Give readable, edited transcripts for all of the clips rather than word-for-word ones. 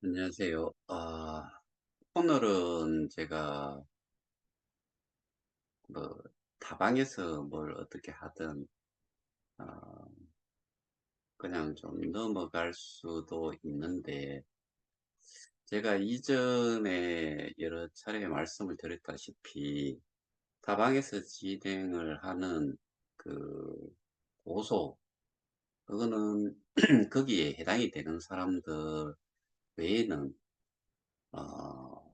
안녕하세요. 오늘은 제가 뭐 다방에서 뭘 어떻게 하든 어, 그냥 좀 넘어갈 수도 있는데, 제가 이전에 여러 차례 말씀을 드렸다시피 다방에서 진행을 하는 그 고소, 그거는 거기에 해당이 되는 사람들 외에는 어,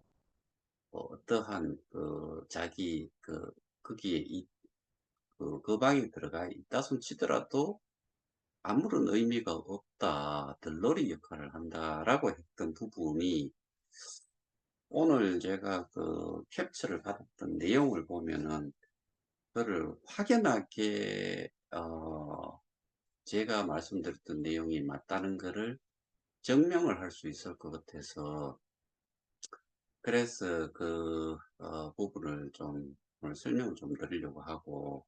뭐 어떠한 자기 거기에 그 방에 들어가 있다 손 치더라도 아무런 의미가 없다, 들러리 역할을 한다라고 했던 부분이, 오늘 제가 그 캡처를 받았던 내용을 보면은 그를 확연하게 제가 말씀드렸던 내용이 맞다는 것을 증명을 할 수 있을 것 같아서, 그래서 부분을 좀 오늘 설명을 좀 드리려고 하고,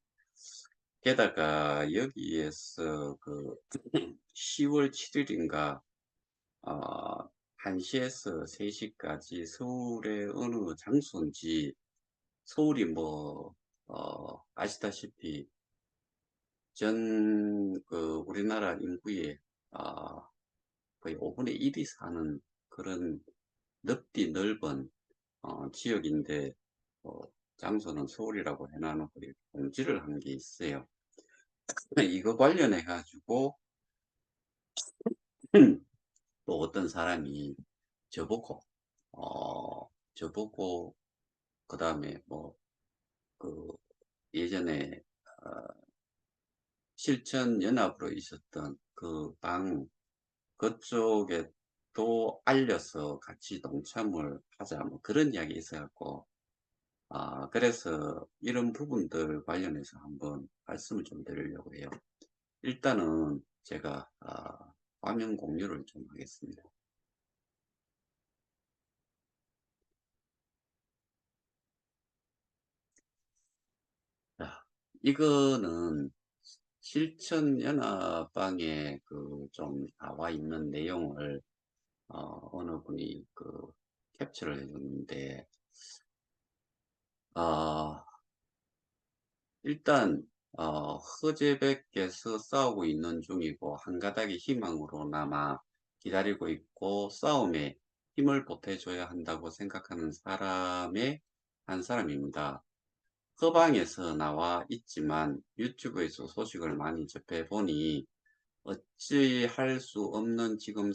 게다가 여기에서 10월 7일인가 1시에서 3시까지 서울의 어느 장소인지, 서울이 뭐 아시다시피 우리나라 인구의 아, 거의 5분의 1이 사는 그런 넓디 넓은 지역인데, 어, 장소는 서울이라고 해놔놓고 이렇게 공지를 한 게 있어요. 이거 관련해 가지고 또 어떤 사람이 저보고 저보고 그다음에 뭐 그 예전에 실천 연합으로 있었던 그 방 그쪽에 또 알려서 같이 동참을 하자, 뭐 그런 이야기 있어갖고, 그래서 이런 부분들 관련해서 한번 말씀을 좀 드리려고 해요. 일단은 제가 화면 공유를 좀 하겠습니다. 자, 이거는 실천연합방에 그 좀 나와 있는 내용을 어느 분이 캡처를 해줬는데, 어, 일단 허재백께서 싸우고 있는 중이고 한 가닥의 희망으로나마 기다리고 있고 싸움에 힘을 보태줘야 한다고 생각하는 사람의 한 사람입니다. 서방에서 나와 있지만 유튜브에서 소식을 많이 접해 보니 어찌할 수 없는 지금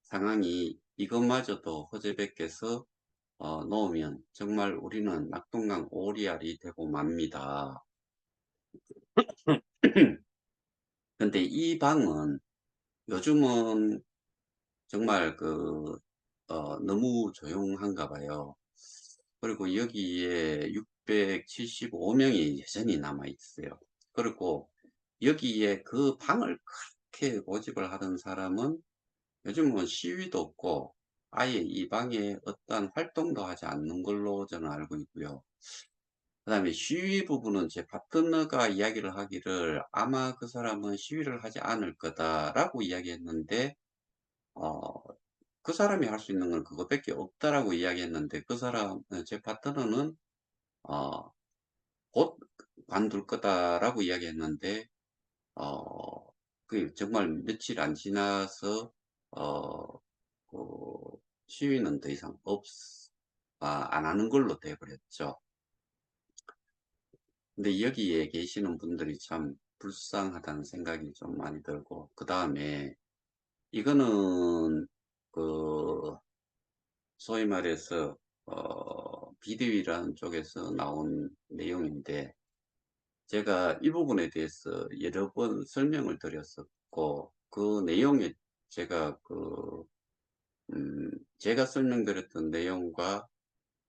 상황이 이것마저도 허재백께서 놓으면 정말 우리는 낙동강 오리알이 되고 맙니다. 근데 이 방은 요즘은 정말 너무 조용한가 봐요. 그리고 여기에 675명이 여전히 남아 있어요. 그리고 여기에 그 방을 그렇게 고집을 하던 사람은 요즘은 시위도 없고 아예 이 방에 어떠한 활동도 하지 않는 걸로 저는 알고 있고요. 그 다음에 시위 부분은 제 파트너가 이야기를 하기를 아마 그 사람은 시위를 하지 않을 거다라고 이야기했는데, 어, 그 사람이 할 수 있는 건 그것밖에 없다라고 이야기했는데, 제 파트너는 어, 곧 관둘 거다라고 이야기했는데, 어, 그 정말 며칠 안 지나서 어, 그 시위는 더 이상 안 하는 걸로 돼버렸죠. 근데 여기에 계시는 분들이 참 불쌍하다는 생각이 좀 많이 들고, 그 다음에 이거는 그 소위 말해서 비대위라는 쪽에서 나온 내용인데, 제가 이 부분에 대해서 여러 번 설명을 드렸었고, 그 내용에 제가 제가 설명드렸던 내용과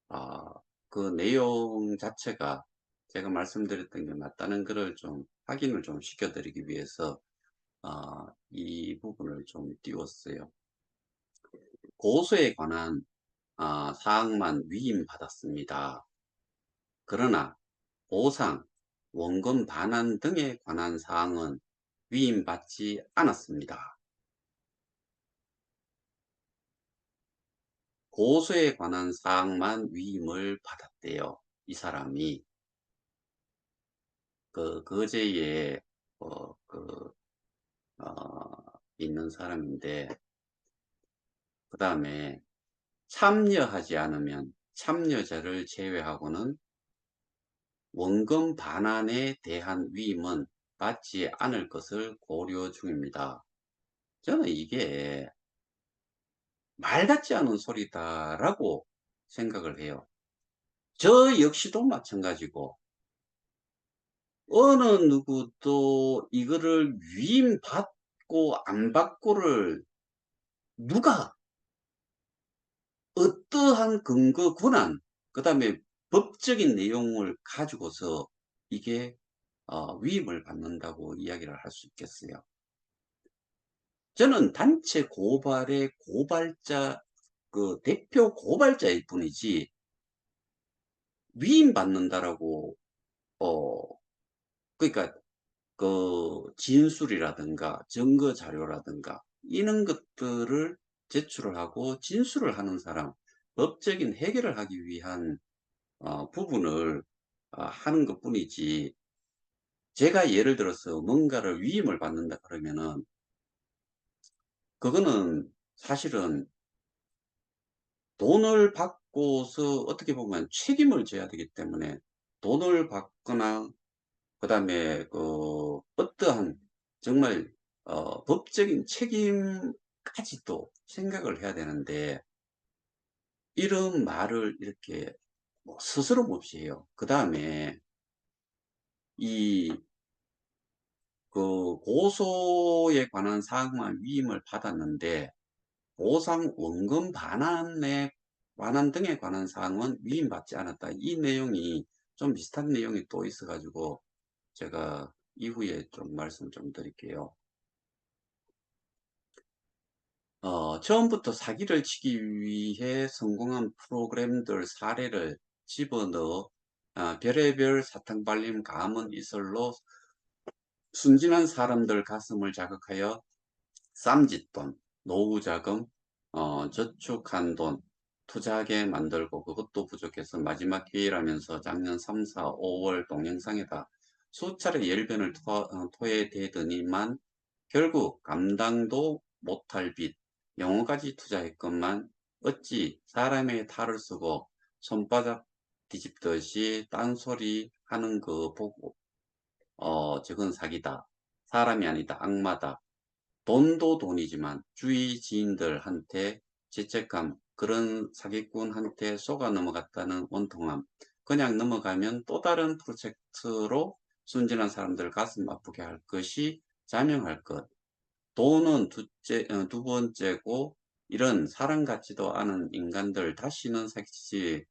아, 그 내용 자체가 제가 말씀드렸던 게 맞다는 것을 좀 확인을 좀 시켜드리기 위해서 이 부분을 좀 띄웠어요. 고소에 관한 사항만 위임받았습니다. 그러나 보상, 원금 반환 등에 관한 사항은 위임받지 않았습니다. 고소에 관한 사항만 위임을 받았대요. 이 사람이. 그 거제에 어 그 있는 사람인데, 그다음에 참여하지 않으면 참여자를 제외하고는 원금 반환에 대한 위임은 받지 않을 것을 고려 중입니다. 저는 이게 말 같지 않은 소리다라고 생각을 해요. 저 역시도 마찬가지고, 어느 누구도 이거를 위임받고 안 받고를 누가 어떠한 근거, 권한, 그다음에 법적인 내용을 가지고서 이게 위임을 받는다고 이야기를 할 수 있겠어요. 저는 단체 고발의 고발자, 그 대표 고발자일 뿐이지 위임받는다라고, 어 그러니까 그 진술이라든가 증거 자료라든가 이런 것들을 제출을 하고 진술을 하는 사람, 법적인 해결을 하기 위한 부분을 하는 것뿐이지, 제가 예를 들어서 뭔가를 위임을 받는다 그러면은 그거는 사실은 돈을 받고서 어떻게 보면 책임을 져야 되기 때문에, 돈을 받거나 그다음에 어떠한 정말 법적인 책임까지도 생각을 해야 되는데, 이런 말을 이렇게 뭐 스스럼 없이 해요. 그다음에 이 고소에 관한 사항만 위임을 받았는데 보상 원금 반환 등에 관한 사항은 위임받지 않았다. 이 내용이 좀 비슷한 내용이 또 있어 가지고 제가 이후에 좀 말씀 좀 드릴게요. 처음부터 사기를 치기 위해 성공한 프로그램들 사례를 집어넣어 별의별 사탕 발림 감은 이설로 순진한 사람들 가슴을 자극하여 쌈짓돈, 노후자금, 저축한 돈, 투자하게 만들고, 그것도 부족해서 마지막 기회라면서 작년 3, 4, 5월 동영상에다 수차례 열변을 토해대더니만 결국 감당도 못할 빚, 영어까지 투자했건만 어찌 사람의 탈을 쓰고 손바닥 뒤집듯이 딴소리 하는 거 보고 저건 사기다. 사람이 아니다. 악마다. 돈도 돈이지만 주위 지인들한테 죄책감, 그런 사기꾼한테 속아 넘어갔다는 원통함, 그냥 넘어가면 또 다른 프로젝트로 순진한 사람들 가슴 아프게 할 것이 자명할 것. 돈은 두 번째고, 이런 사람 같지도 않은 인간들 다시는 사귀지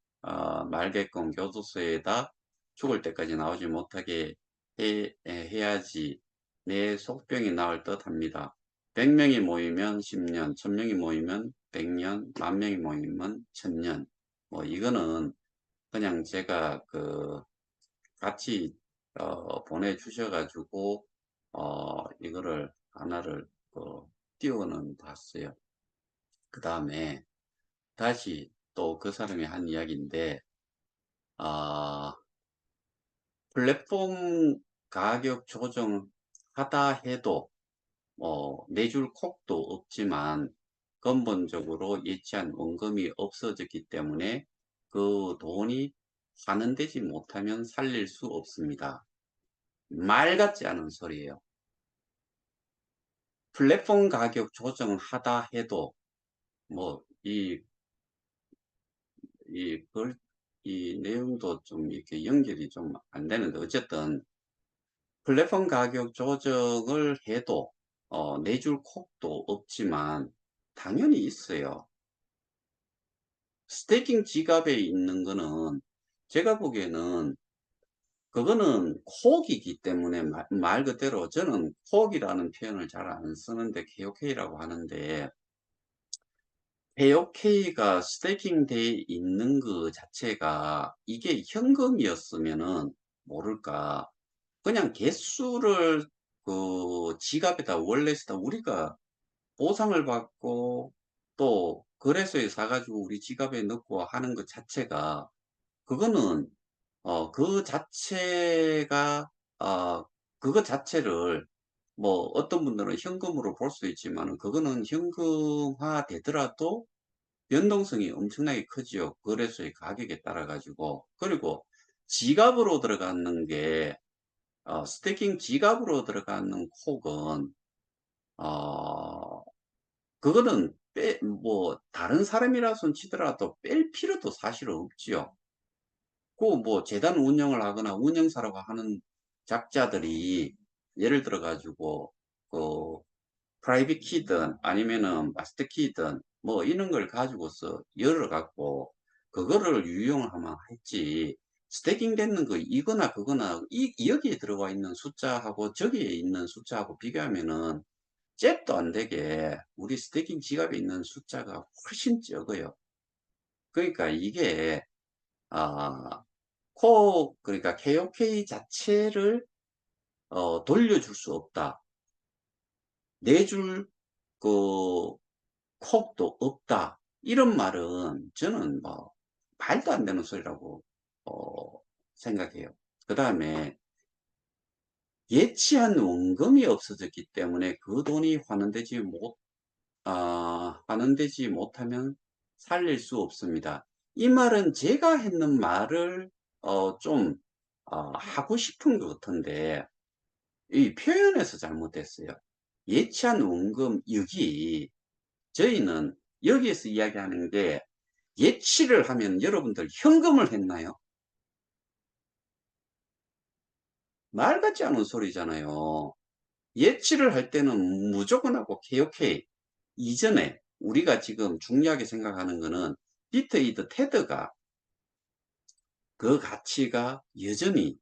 말게끔 교도소에다 죽을 때까지 나오지 못하게 해야지 내 속병이 나을 듯 합니다. 100명이 모이면 10년, 1000명이 모이면 100년, 10,000명이 모이면 1000년. 뭐 이거는 그냥 제가 같이 보내주셔가지고 이거를 하나를 띄워는 봤어요. 그 다음에 다시 또 그 사람이 한 이야기인데, 아, 플랫폼 가격 조정하다 해도 내줄 콕도 없지만 근본적으로 예치한 원금이 없어졌기 때문에 그 돈이 환원되지 못하면 살릴 수 없습니다. 말 같지 않은 소리예요. 플랫폼 가격 조정하다 해도 뭐 이 내용도 좀 이렇게 연결이 좀 안 되는데, 어쨌든 플랫폼 가격 조정을 해도 내줄 콕도 없지만 당연히 있어요. 스테이킹 지갑에 있는 거는 제가 보기에는 그거는 콕이기 때문에, 말 그대로 저는 콕이라는 표현을 잘 안 쓰는데 KOK라고 하는데, KOK가 스테이킹 돼 있는 그 자체가 이게 현금이었으면은 모를까, 그냥 개수를 지갑에다, 월렛에다 우리가 보상을 받고 또 거래소에 사가지고 우리 지갑에 넣고 하는 것 자체가, 그거는, 그 자체가, 어, 그거 자체를, 뭐, 어떤 분들은 현금으로 볼 수 있지만, 그거는 현금화 되더라도 변동성이 엄청나게 크지요. 거래소의 가격에 따라 가지고. 그리고 지갑으로 들어가는 게, 스테이킹 지갑으로 들어가는 콕은, 어, 그거는 뭐, 다른 사람이라 손 치더라도 뺄 필요도 사실은 없지요. 그 뭐, 재단 운영을 하거나 운영사라고 하는 작자들이 예를 들어 가지고, 그, 프라이빗 키든 아니면은 마스터 키든 뭐 이런 걸 가지고서 열어 갖고 그거를 유용을 하면 했지. 스태킹 되는 거 이거나 그거나 여기에 들어가 있는 숫자하고 저기에 있는 숫자하고 비교하면은 잽도 안 되게 우리 스태킹 지갑에 있는 숫자가 훨씬 적어요. 그러니까 이게 아, 그러니까 KOK 자체를 돌려줄 수 없다. 내줄 그 콕도 없다. 이런 말은 저는 뭐 말도 안 되는 소리라고 어, 생각해요. 그 다음에 예치한 원금이 없어졌기 때문에 그 돈이 환원되지 못하면 살릴 수 없습니다. 이 말은 제가 했는 말을 좀 하고 싶은 것 같은데 이 표현에서 잘못됐어요. 예치한 원금 여기 저희는 여기에서 이야기하는 게 예치를 하면 여러분들 현금을 했나요? 말 같지 않은 소리잖아요. 예치를 할 때는 무조건 하고 KOK 이전에 우리가 지금 중요하게 생각하는 거는 비트 이드 테드가 그 가치가 여전히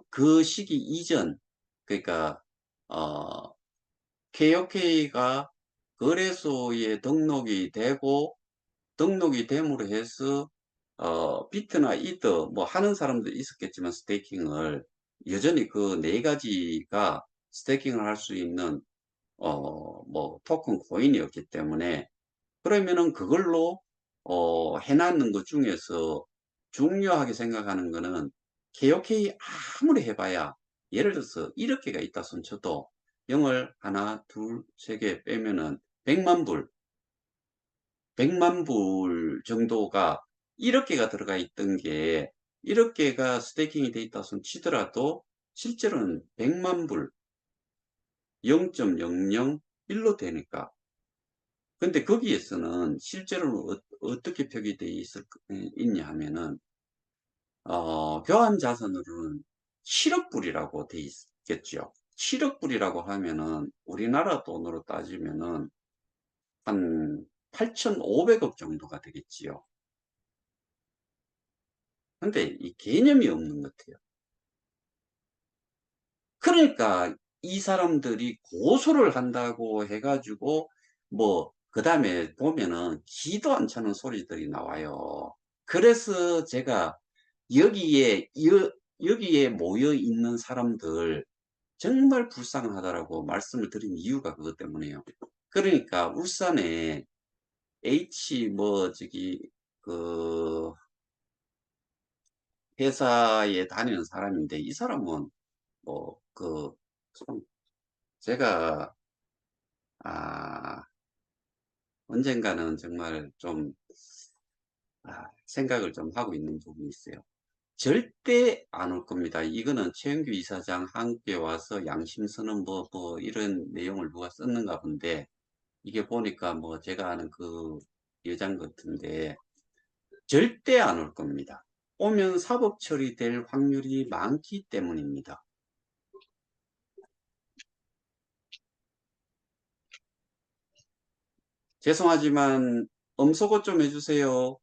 그 시기 이전 그러니까 KOK가 거래소에 등록이 됨으로 해서 비트나 이드 뭐 하는 사람도 있었겠지만 스테이킹을 여전히 그 네 가지가 스테이킹을 할 수 있는 뭐 토큰 코인이었기 때문에 그러면은 그걸로 해놨는 것 중에서 중요하게 생각하는 거는 KOK 아무리 해봐야 예를 들어서 1억 개가 있다 손 쳐도 0을 하나 둘 세 개 빼면은 100만 불 정도가 1억 개가 들어가 있던 게 1억 개가 스테이킹이 돼 있다 손 치더라도 실제로는 100만 불 0.001로 되니까 근데 거기에서는 실제로는 떻게 표기되어 있냐 하면은 교환 자산으로는 7억 불이라고 돼 있겠죠. 7억 불이라고 하면은 우리나라 돈으로 따지면은 한 8,500억 정도가 되겠지요. 근데 이 개념이 없는 것 같아요. 그러니까 이 사람들이 고소를 한다고 해가지고 뭐 그 다음에 보면은 기도 안 차는 소리들이 나와요. 그래서 제가 여기에 여기에 모여 있는 사람들 정말 불쌍하다라고 말씀을 드린 이유가 그것 때문이에요. 그러니까 울산에 H 뭐 저기 그 회사에 다니는 사람인데 이 사람은 뭐그 제가 언젠가는 정말 좀 생각을 좀 하고 있는 부분이 있어요. 절대 안 올 겁니다. 이거는 최영규 이사장 함께 와서 양심선언 뭐 이런 내용을 누가 썼는가 본데 이게 보니까 뭐 제가 아는 그 여장 같은데 절대 안 올 겁니다. 오면 사법 처리될 확률이 많기 때문입니다. 죄송하지만 음소거 좀 해주세요.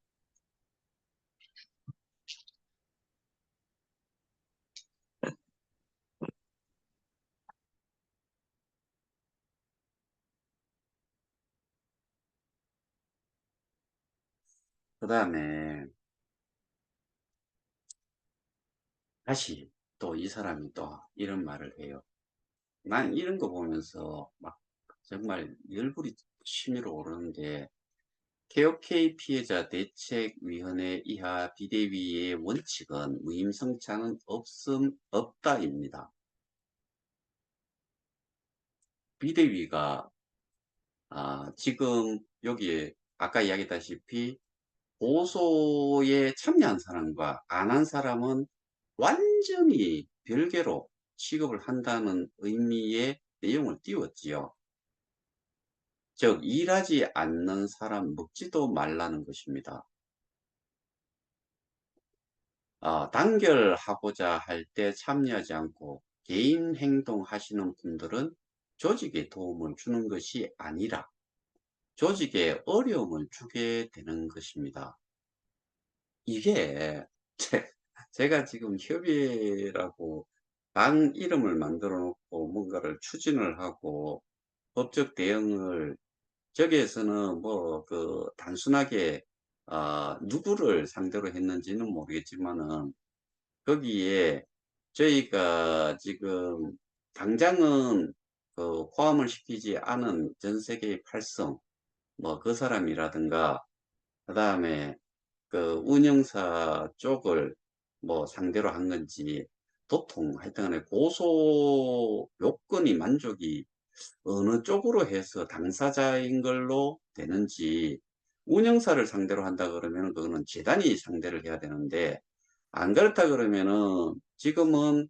그 다음에 다시 또 이 사람이 또 이런 말을 해요. 난 이런 거 보면서 막 정말 열불이 치밀어 오르는데, KOK 피해자 대책위원회 이하 비대위의 원칙은 무임승차는 없다입니다. 비대위가 지금 여기에 아까 이야기했다시피 보소에 참여한 사람과 안 한 사람은 완전히 별개로 취급을 한다는 의미의 내용을 띄웠지요. 즉, 일하지 않는 사람 먹지도 말라는 것입니다. 단결하고자 할 때 참여하지 않고 개인 행동하시는 분들은 조직에 도움을 주는 것이 아니라 조직에 어려움을 주게 되는 것입니다. 이게 제가 지금 협의라고 당 이름을 만들어 놓고 뭔가를 추진을 하고 법적 대응을, 저기에서는 뭐 단순하게 누구를 상대로 했는지는 모르겠지만은 거기에 저희가 지금 당장은 포함을 시키지 않은 전 세계 8성 뭐 그 사람이라든가, 그다음에 운영사 쪽을 뭐 상대로 한 건지, 도통 하여튼 간에 고소 요건이 만족이 어느 쪽으로 해서 당사자인 걸로 되는지, 운영사를 상대로 한다 그러면 그거는 재단이 상대를 해야 되는데, 안 그렇다 그러면은 지금은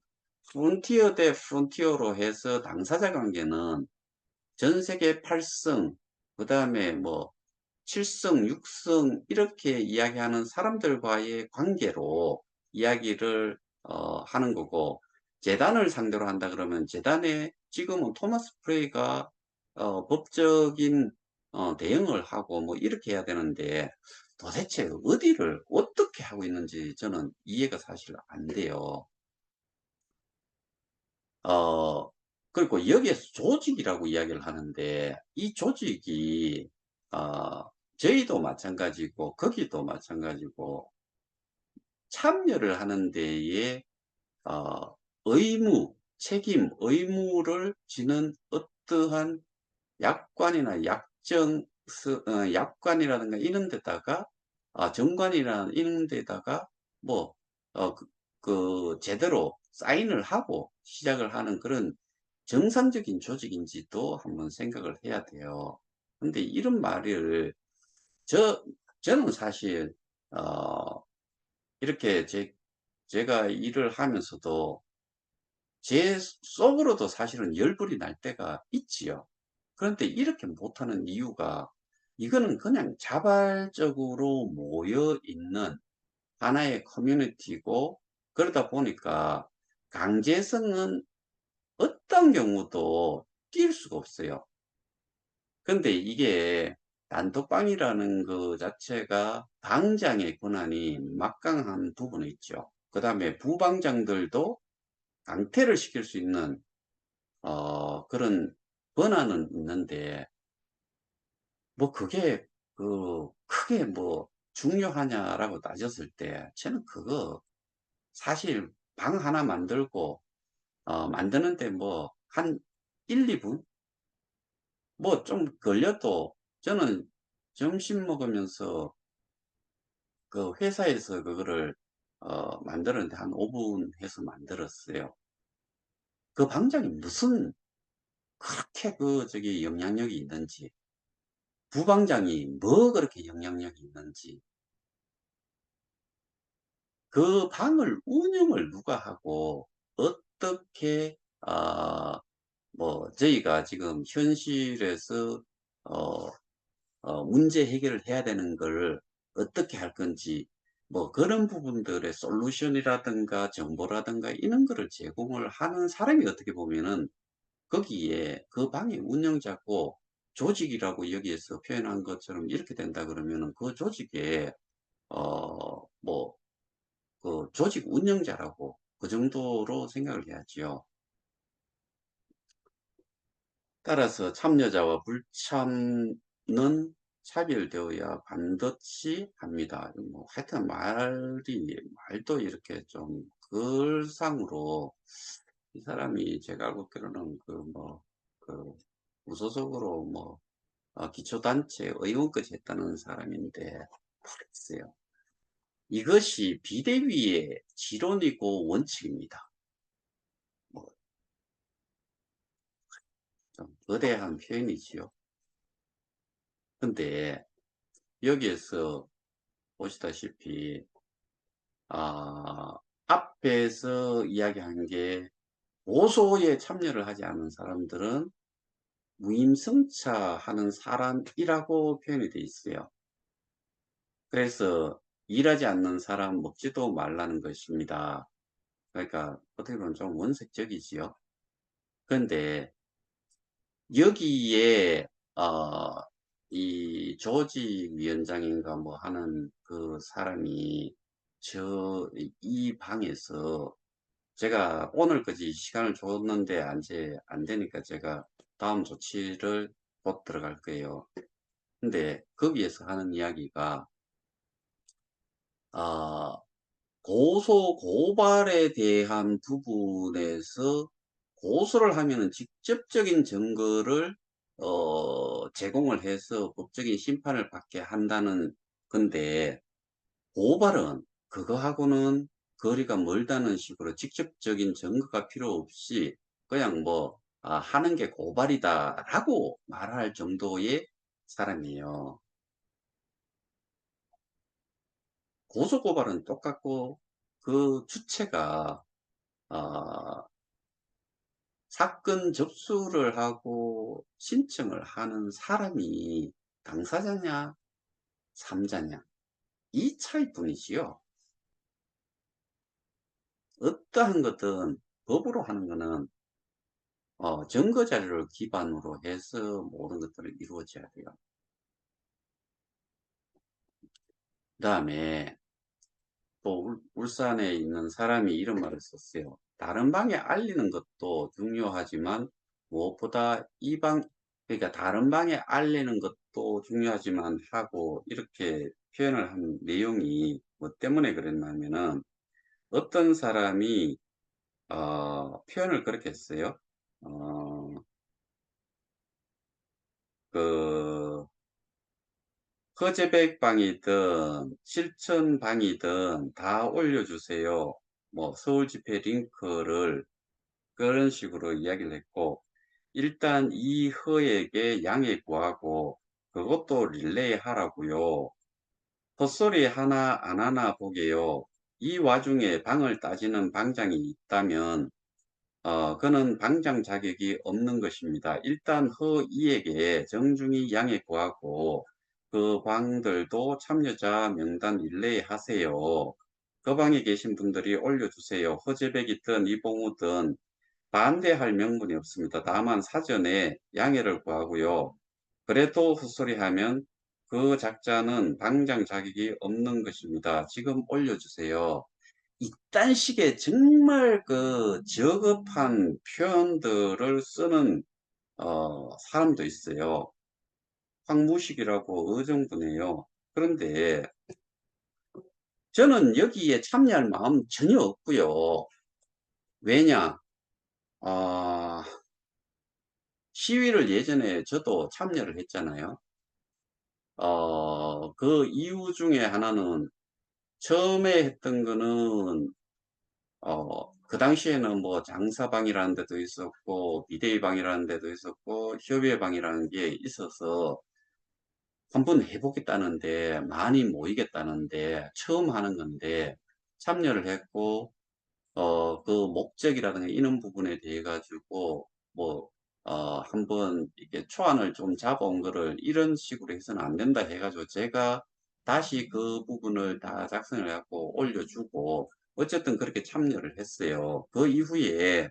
프론티어 대 프론티어로 해서 당사자 관계는 전 세계 8성, 그 다음에 뭐 7성, 6성 이렇게 이야기하는 사람들과의 관계로 이야기를 하는 거고, 재단을 상대로 한다 그러면 재단에 지금은 토마스 프레이가 법적인 대응을 하고 뭐 이렇게 해야 되는데, 도대체 어디를 어떻게 하고 있는지 저는 이해가 사실 안 돼요. 어, 그리고 여기에서 조직이라고 이야기를 하는데, 이 조직이, 저희도 마찬가지고, 거기도 마찬가지고, 참여를 하는 데에, 의무를 지는 어떠한 약관이나 약관이라든가 이런 데다가, 정관이나 이런 데다가, 뭐, 제대로 사인을 하고 시작을 하는 그런 정상적인 조직인지도 한번 생각을 해야 돼요. 근데 이런 말을, 저, 저는 사실, 어, 이렇게 제가 일을 하면서도 제 속으로도 사실은 열불이 날 때가 있지요. 그런데 이렇게 못하는 이유가, 이거는 그냥 자발적으로 모여 있는 하나의 커뮤니티고, 그러다 보니까 강제성은 어떤 경우도 낄 수가 없어요. 근데 이게 단톡방이라는 그 자체가 방장의 권한이 막강한 부분이 있죠. 그 다음에 부방장들도 강퇴를 시킬 수 있는 그런 권한은 있는데, 뭐 그게 크게 뭐 중요하냐라고 따졌을 때 저는 그거 사실 방 하나 만들고 만드는데 뭐 한 1, 2분 뭐 좀 걸려도, 저는 점심 먹으면서 그 회사에서 그거를 만드는데 한 5분 해서 만들었어요. 그 방장이 무슨 그렇게 저기 영향력이 있는지, 부방장이 뭐 그렇게 영향력이 있는지, 그 방을 운영을 누가 하고 어떻게, 뭐 저희가 지금 현실에서 어, 문제 해결을 해야 되는 걸 어떻게 할 건지, 뭐 그런 부분들의 솔루션이라든가 정보라든가 이런 거를 제공을 하는 사람이, 어떻게 보면은 거기에 그 방의 운영자고, 조직이라고 여기에서 표현한 것처럼 이렇게 된다 그러면은 그 조직에 뭐 그 조직 운영자라고 그 정도로 생각을 해야지요. 따라서 참여자와 불참는 차별되어야 반드시 합니다. 뭐 하여튼 말도 이렇게 좀 글상으로, 이 사람이 제가 알고 있기로는 무소속으로 뭐 기초단체 의원까지 했다는 사람인데 모르겠어요. 이것이 비대위의 지론이고 원칙입니다. 뭐 좀 거대한 표현이지요. 근데 여기에서 보시다시피 앞에서 이야기한 게 고소에 참여를 하지 않은 사람들은 무임승차하는 사람이라고 표현이 되어 있어요. 그래서 일하지 않는 사람 먹지도 말라는 것입니다. 그러니까 어떻게 보면 좀 원색적이지요. 그런데 여기에 어, 이 조직위원장인가 뭐 하는 그 사람이 이 방에서 제가 오늘까지 시간을 줬는데 안 되니까 제가 다음 조치를 곧 들어갈 거예요. 근데 거기에서 하는 이야기가 아, 고소 고발에 대한 부분에서 고소를 하면은 직접적인 증거를 제공을 해서 법적인 심판을 받게 한다는 건데 고발은 그거하고는 거리가 멀다는 식으로 직접적인 증거가 필요 없이 그냥 뭐 하는 게 고발이다라고 말할 정도의 사람이에요. 고소고발은 똑같고 그 주체가 어, 사건 접수를 하고 신청을 하는 사람이 당사자냐, 삼자냐 이 차이뿐이지요. 어떠한 것든 법으로 하는 거는 증거 자료를 기반으로 해서 모든 것들을 이루어져야 돼요. 그 다음에 또 울산에 있는 사람이 이런 말을 썼어요. 다른 방에 알리는 것도 중요하지만 무엇보다 그러니까 다른 방에 알리는 것도 중요하지만 하고 이렇게 표현을 한 내용이 뭐 때문에 그랬냐면은 어떤 사람이 표현을 그렇게 했어요. 어, 그 허재백방이든 실천방이든 다 올려주세요. 뭐 서울 집회 링크를 그런 식으로 이야기를 했고 일단 이 허에게 양해 구하고 그것도 릴레이 하라고요. 헛소리 하나 안 하나 보게요. 이 와중에 방을 따지는 방장이 있다면 그는 방장 자격이 없는 것입니다. 일단 허이에게 정중히 양해 구하고 그 방들도 참여자 명단 릴레이 하세요. 그 방에 계신 분들이 올려주세요. 허재백이든 이봉우든 반대할 명분이 없습니다. 다만 사전에 양해를 구하고요. 그래도 헛소리하면 그 작자는 방장 자격이 없는 것입니다. 지금 올려주세요. 이딴 식의 정말 그 저급한 표현들을 쓰는 사람도 있어요. 황무식이라고 의정부네요. 그런데 저는 여기에 참여할 마음 전혀 없고요. 왜냐? 어, 시위를 예전에 저도 참여를 했잖아요. 그 이유 중에 하나는 처음에 했던 거는 그 당시에는 뭐 장사방이라는 데도 있었고 비대위방이라는 데도 있었고 협의회방이라는 게 있어서 한번 해보겠다는데 많이 모이겠다는데 처음 하는 건데 참여를 했고 그 목적이라든가 이런 부분에 대해 가지고 뭐 한번 이렇게 초안을 좀 잡아온 거를 이런 식으로 해서는 안 된다 해가지고 제가 다시 그 부분을 다 작성을 해갖고 올려주고 어쨌든 그렇게 참여를 했어요. 그 이후에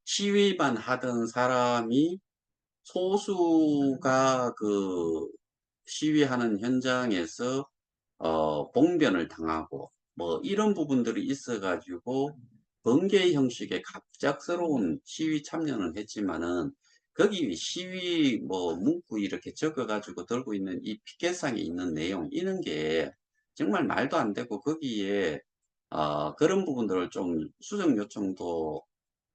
시위만 하던 사람이 소수가 그 시위하는 현장에서 봉변을 당하고 뭐 이런 부분들이 있어 가지고 번개 형식의 갑작스러운 시위 참여는 했지만은 거기 시위 뭐 문구 이렇게 적어 가지고 들고 있는 이 피켓상에 있는 내용 이런 게 정말 말도 안 되고 거기에 그런 부분들을 좀 수정 요청도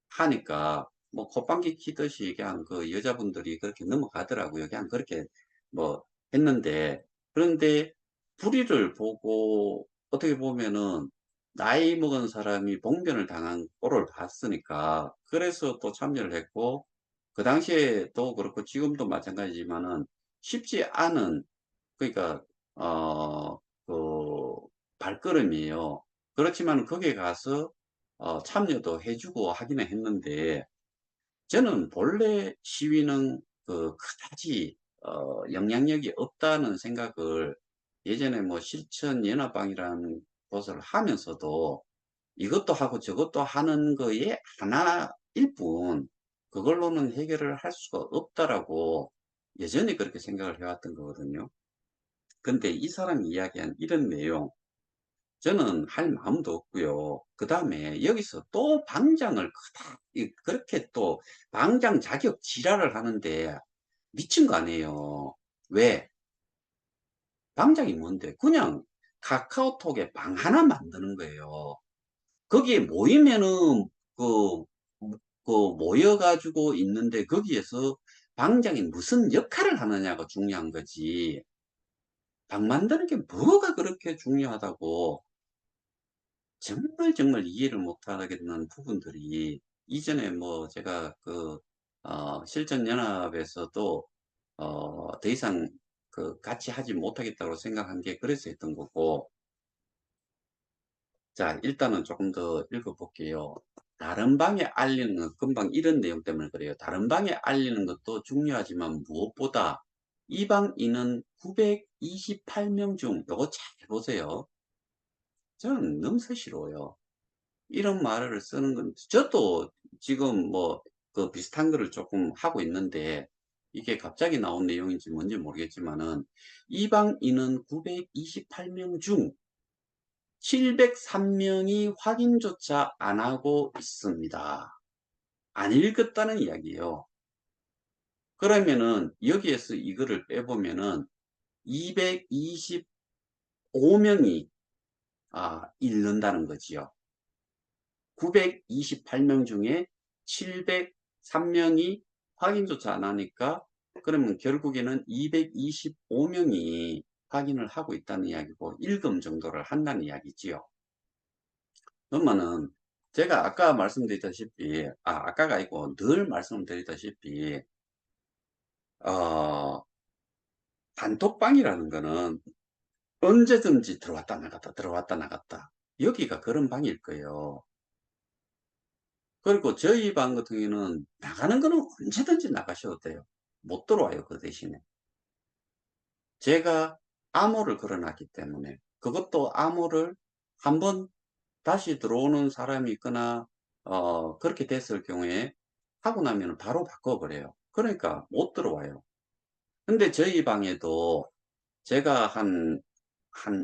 하니까 뭐 콧방귀 뀌듯이 그냥 그 여자분들이 그렇게 넘어가더라고요. 그냥 그렇게 뭐 했는데, 그런데 불의를 보고 어떻게 보면은 나이 먹은 사람이 봉변을 당한 꼴을 봤으니까 그래서 또 참여를 했고, 그 당시에 도 그렇고 지금도 마찬가지지만은 쉽지 않은, 그러니까 그 발걸음이에요. 그렇지만 거기에 가서 참여도 해주고 하기는 했는데, 저는 본래 시위는 그다지 영향력이 없다는 생각을 예전에 뭐 실천연합방이라는 곳을 하면서도 이것도 하고 저것도 하는 거에 하나일 뿐 그걸로는 해결을 할 수가 없다라고 여전히 그렇게 생각을 해왔던 거거든요. 근데 이 사람이 이야기한 이런 내용, 저는 할 마음도 없고요. 그 다음에 여기서 또 방장을 그렇게 또 방장 자격 지랄을 하는데 미친 거 아니에요. 왜? 방장이 뭔데? 그냥 카카오톡에 방 하나 만드는 거예요. 거기에 모이면은 그, 그 모여가지고 있는데 거기에서 방장이 무슨 역할을 하느냐가 중요한 거지. 방 만드는 게 뭐가 그렇게 중요하다고. 정말 정말 이해를 못하겠는 부분들이 이전에 뭐 제가 실전연합에서도 더 이상 같이 하지 못하겠다고 생각한 게 그래서 했던 거고. 자, 일단은 조금 더 읽어볼게요. 다른 방에 알리는 것, 금방 이런 내용 때문에 그래요. 다른 방에 알리는 것도 중요하지만 무엇보다 이 방 인원 928명 중, 요거 잘 보세요. 저는 너무 서시로워요. 이런 말을 쓰는 건, 저도 지금 뭐, 그 비슷한 거를 조금 하고 있는데, 이게 갑자기 나온 내용인지 뭔지 모르겠지만은, 이방 인원 928명 중 703명이 확인조차 안 하고 있습니다. 안 읽었다는 이야기예요. 그러면은, 여기에서 이거를 빼보면은, 225명이, 읽는다는 거지요. 928명 중에 703명이 확인조차 안 하니까 그러면 결국에는 225명이 확인을 하고 있다는 이야기고 일금 정도를 한다는 이야기지요. 그러면은 제가 아까 말씀드렸다시피 아까가 아니고 늘 말씀드렸다시피 어, 단톡방이라는 거는 언제든지 들어왔다 나갔다 들어왔다 나갔다 여기가 그런 방일 거예요. 그리고 저희 방 같은 경우는 나가는 거는 언제든지 나가셔도 돼요. 못 들어와요, 그 대신에. 제가 암호를 걸어놨기 때문에 그것도 암호를 한번 다시 들어오는 사람이 있거나 그렇게 됐을 경우에 하고 나면 바로 바꿔버려요. 그러니까 못 들어와요. 근데 저희 방에도 제가 한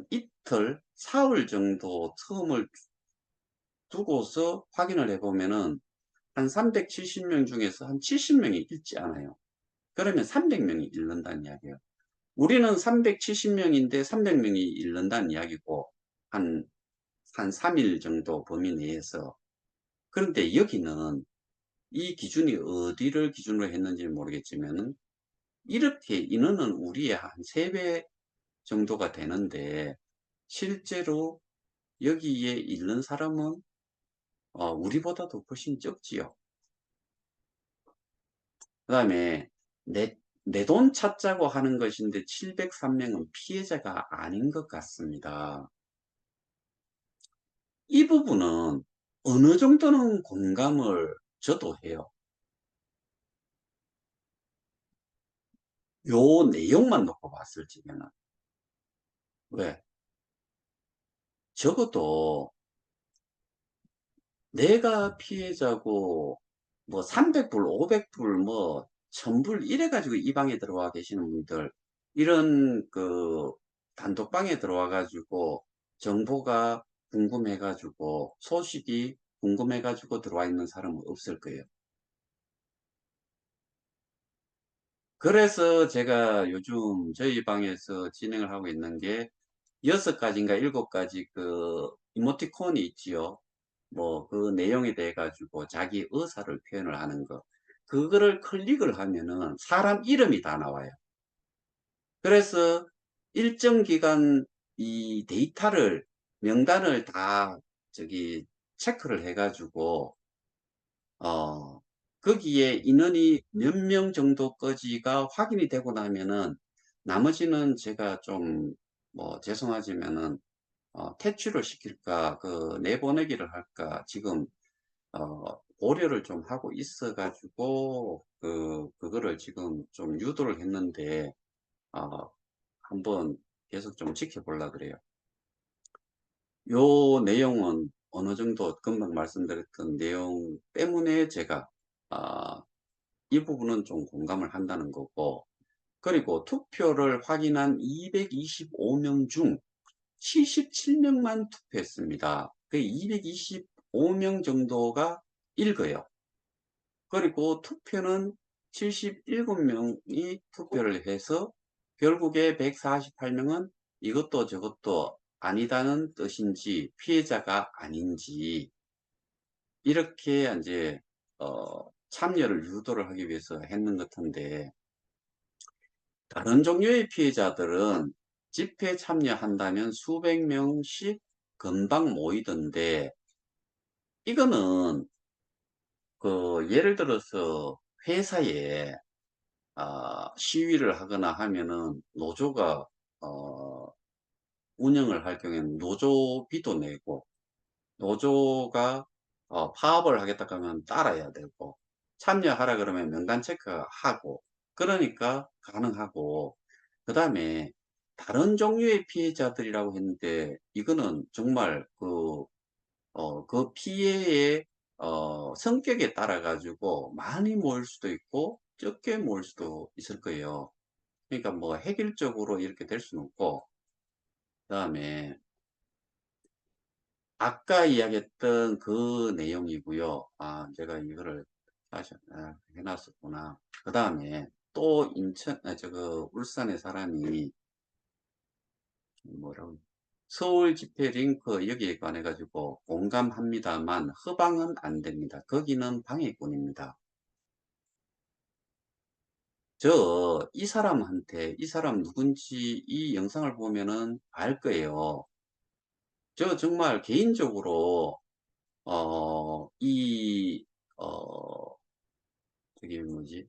이틀, 사흘 정도 틈을 두고서 확인을 해보면은 한 370명 중에서 한 70명이 읽지 않아요. 그러면 300명이 읽는다는 이야기예요. 우리는 370명인데 300명이 읽는다는 이야기고 한 3일 정도 범위 내에서. 그런데 여기는 이 기준이 어디를 기준으로 했는지 모르겠지만 이렇게 인원은 우리의 한 3배 정도가 되는데 실제로 여기에 읽는 사람은 우리보다도 훨씬 적지요. 그 다음에 내 돈 찾자고 하는 것인데 703명은 피해자가 아닌 것 같습니다. 이 부분은 어느 정도는 공감을 저도 해요. 요 내용만 놓고 봤을 적에는. 왜? 적어도 내가 피해자고 뭐 300불, 500불, 뭐 1000불 이래가지고 이 방에 들어와 계시는 분들, 이런 단톡방에 들어와 가지고 정보가 궁금해 가지고 소식이 궁금해 가지고 들어와 있는 사람은 없을 거예요. 그래서 제가 요즘 저희 방에서 진행을 하고 있는 게 6가지인가 7가지 이모티콘이 있지요. 뭐 그 내용에 대해 가지고 자기 의사를 표현을 하는 거. 그거를 클릭을 하면은 사람 이름이 다 나와요. 그래서 일정 기간 이 데이터를 명단을 다 저기 체크를 해 가지고 어 거기에 인원이 몇 명 정도까지가 확인이 되고 나면은 나머지는 제가 좀 뭐 죄송하지만은 퇴출을 시킬까 내보내기를 할까 지금 고려를 좀 하고 있어 가지고 그거를 지금 좀 유도를 했는데 어 한번 계속 좀 지켜보려 그래요. 요 내용은 어느 정도 금방 말씀드렸던 내용 때문에 제가 아 이 부분은 좀 공감을 한다는 거고, 그리고 투표를 확인한 225명 중 77명만 투표했습니다. 그 225명 정도가 읽어요. 그리고 투표는 77 명이 투표를 해서 결국에 148 명은 이것도 저것도 아니다는 뜻인지 피해자가 아닌지 이렇게 인제 참여를 유도를 하기 위해서 했는 것 같은데, 다른 종류의 피해자들은 집회에 참여한다면 수백 명씩 금방 모이던데, 이거는 예를 들어서 회사에 시위를 하거나 하면은 노조가 어 운영을 할 경우에는 노조비도 내고, 노조가 파업을 하겠다 그러면 따라야 되고, 참여하라 그러면 명단 체크하고, 그러니까 가능하고, 그다음에 다른 종류의 피해자들이라고 했는데 이거는 정말 그 피해의 성격에 따라 가지고 많이 모일 수도 있고 적게 모일 수도 있을 거예요. 그러니까 뭐 획일적으로 이렇게 될 수는 없고, 그다음에 아까 이야기했던 그 내용이고요. 제가 이거를 다시 해 놨었구나. 그다음에 또 인천 울산의 사람이 뭐라고 "서울 집회 링크 여기에 관해 가지고 공감합니다만 허방은 안 됩니다. 거기는 방해꾼입니다." 이 사람한테 이 사람 누군지 이 영상을 보면은 알 거예요. 정말 개인적으로 이 어 저기 뭐지?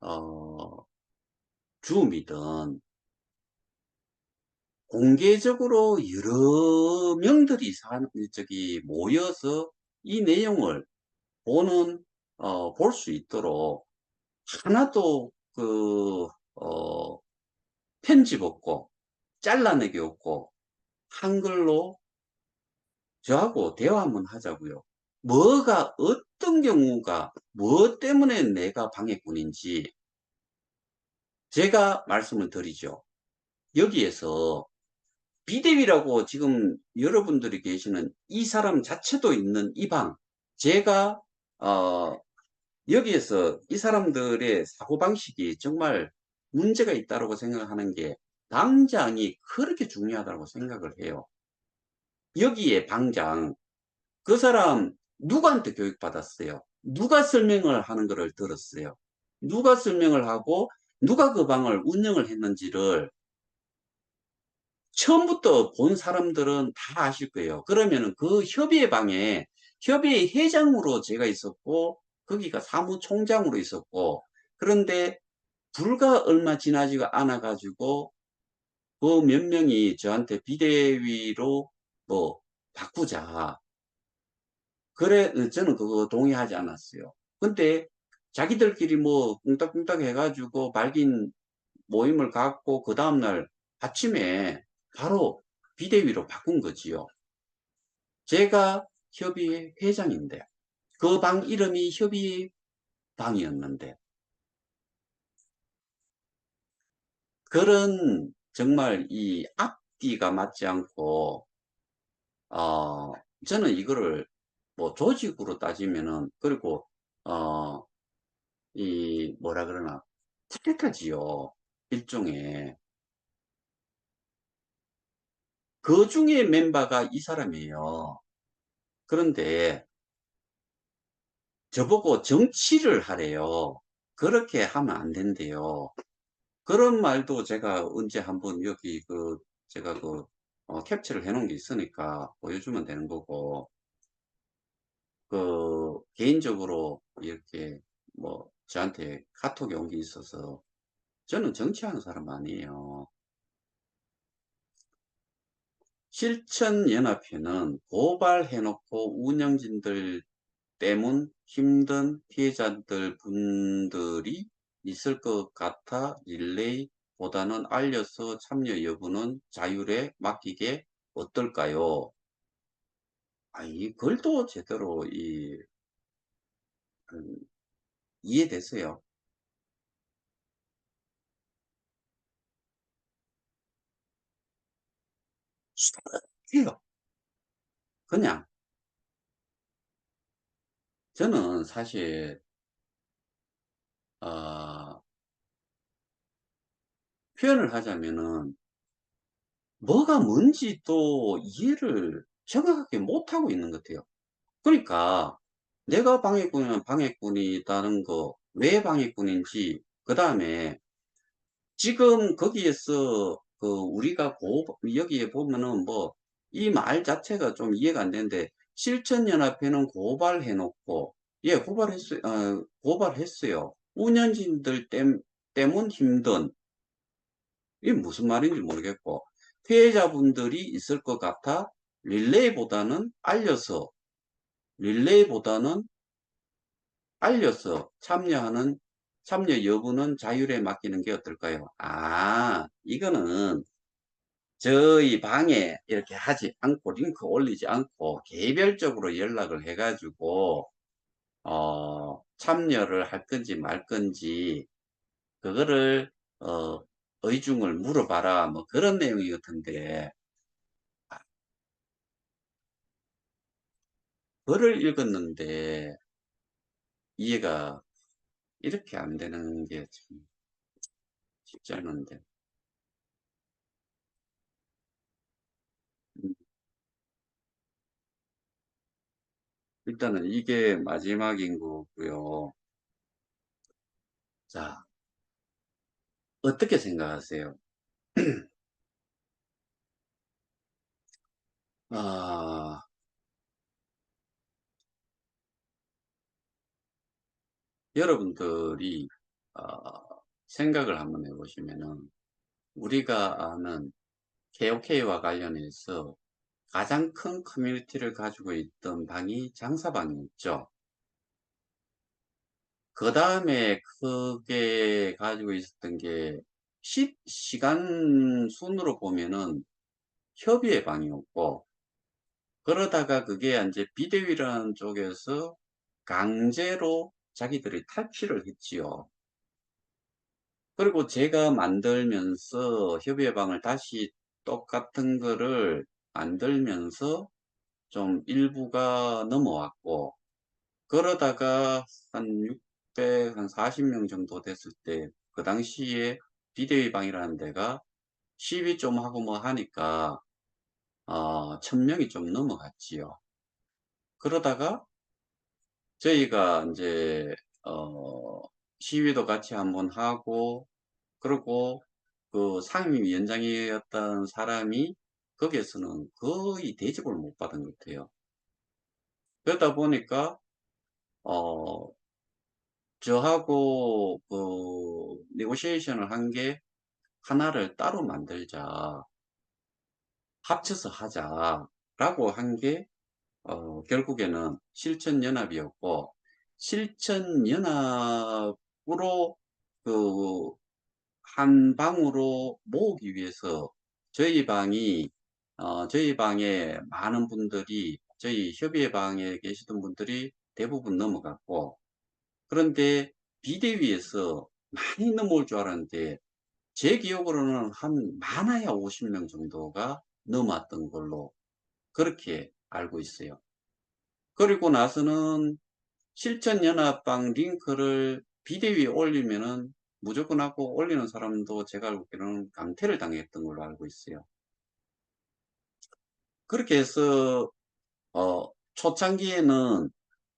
어 줌이든 공개적으로 여러 명들이 모여서 이 내용을 볼 수 있도록 하나도 어 편집 없고 잘라내기 없고 한글로 저하고 대화 한번 하자고요. 뭐가 어떤 경우가 뭐 때문에 내가 방해꾼인지 제가 말씀을 드리죠. 여기에서 비대위라고 지금 여러분들이 계시는 이 사람 자체도 있는 이 방, 제가 어 여기에서 이 사람들의 사고방식이 정말 문제가 있다고 생각하는 게 방장이 그렇게 중요하다고 생각을 해요. 여기에 방장, 그 사람 누구한테 교육받았어요? 누가 설명을 하는 거를 들었어요? 누가 설명을 하고 누가 그 방을 운영을 했는지를 처음부터 본 사람들은 다 아실 거예요. 그러면은 그 협의회방에 협의회 회장으로 제가 있었고 거기가 사무총장으로 있었고, 그런데 불과 얼마 지나지가 않아 가지고 그 몇 명이 저한테 비대위로 뭐 바꾸자. 그래 저는 그거 동의하지 않았어요. 근데 자기들끼리 뭐 꿍딱꿍딱 해 가지고 말긴 모임을 갖고 그다음 날 아침에 바로 비대위로 바꾼 거지요. 제가 협의회 회장인데 그 방 이름이 협의회 방이었는데, 그런 정말 이 앞뒤가 맞지 않고 어 저는 이거를 뭐 조직으로 따지면은, 그리고 어 이 뭐라 그러나 쿠데타지요. 일종의. 그중에 멤버가 이 사람이에요. 그런데 저보고 정치를 하래요. 그렇게 하면 안 된대요. 그런 말도 제가 언제 한번 여기 제가 캡처를 해 놓은 게 있으니까 보여주면 되는 거고, 개인적으로 이렇게 저한테 카톡이 온 게 있어서, 저는 정치하는 사람 아니에요. 실천연합회는 고발해 놓고 운영진들 때문 힘든 피해자들 분들이 있을 것 같아 릴레이보다는 알려서 참여 여부는 자율에 맡기게 어떨까요? 이 글도 제대로 음, 이해됐어요. 해요. 그냥 저는 사실 어, 표현을 하자면은 뭐가 뭔지 또 이해를 정확하게 못하고 있는 것 같아요. 그러니까 내가 방해꾼이면 방해꾼이다는 거, 왜 방해꾼인지, 그 다음에 지금 거기에서 우리가 여기에 보면은 이 말 자체가 좀 이해가 안 되는데, 실천연합회는 고발해 놓고, 예, 고발했어요. 운영진들 때문 힘든, 이게 무슨 말인지 모르겠고, 피해자분들이 있을 것 같아 릴레이보다는 알려서, 릴레이보다는 알려서 참여 여부는 자율에 맡기는 게 어떨까요? 이거는 저희 방에 이렇게 하지 않고 링크 올리지 않고 개별적으로 연락을 해가지고 참여를 할 건지 말 건지 그거를 의중을 물어봐라 뭐 그런 내용이 같은데, 글을 읽었는데 이해가 이렇게 안 되는 게 참 쉽지 않은데. 음, 일단은 이게 마지막인 거고요. 자, 어떻게 생각하세요? 아, 여러분들이 어, 생각을 한번 해보시면은 우리가 아는 KOK와 관련해서 가장 큰 커뮤니티를 가지고 있던 방이 장사방이었죠. 그 다음에 크게 가지고 있었던 게 시간 순으로 보면은 협의의 방이었고, 그러다가 그게 이제 비대위라는 쪽에서 강제로 자기들이 탈피를 했지요. 그리고 제가 만들면서 협의의 방을 다시 똑같은 거를 만들면서 좀 일부가 넘어왔고, 그러다가 한 600, 한 40명 정도 됐을 때, 그 당시에 비대위방이라는 데가 시위 좀 하고 뭐 하니까, 1000명이 좀 넘어갔지요. 그러다가 저희가 이제, 시위도 같이 한번 하고, 그리고 그 상임위원장이었던 사람이 거기에서는 거의 대접을 못 받은 것 같아요. 그러다 보니까, 어, 저하고 네고시에이션을 한 게 하나를 따로 만들자, 합쳐서 하자라고 한 게, 결국에는 실천연합이었고, 실천연합으로 그 한 방으로 모으기 위해서 저희 방에 많은 분들이, 저희 협의회 방에 계시던 분들이 대부분 넘어갔고, 그런데 비대위에서 많이 넘어올 줄 알았는데, 제 기억으로는 한 많아야 50명 정도가 넘어왔던 걸로 그렇게 알고 있어요. 그리고 나서는 실천연합방 링크를 비대위에 올리면은 무조건 하고, 올리는 사람도 제가 알기로는 강퇴를 당했던 걸로 알고 있어요. 그렇게 해서 초창기에는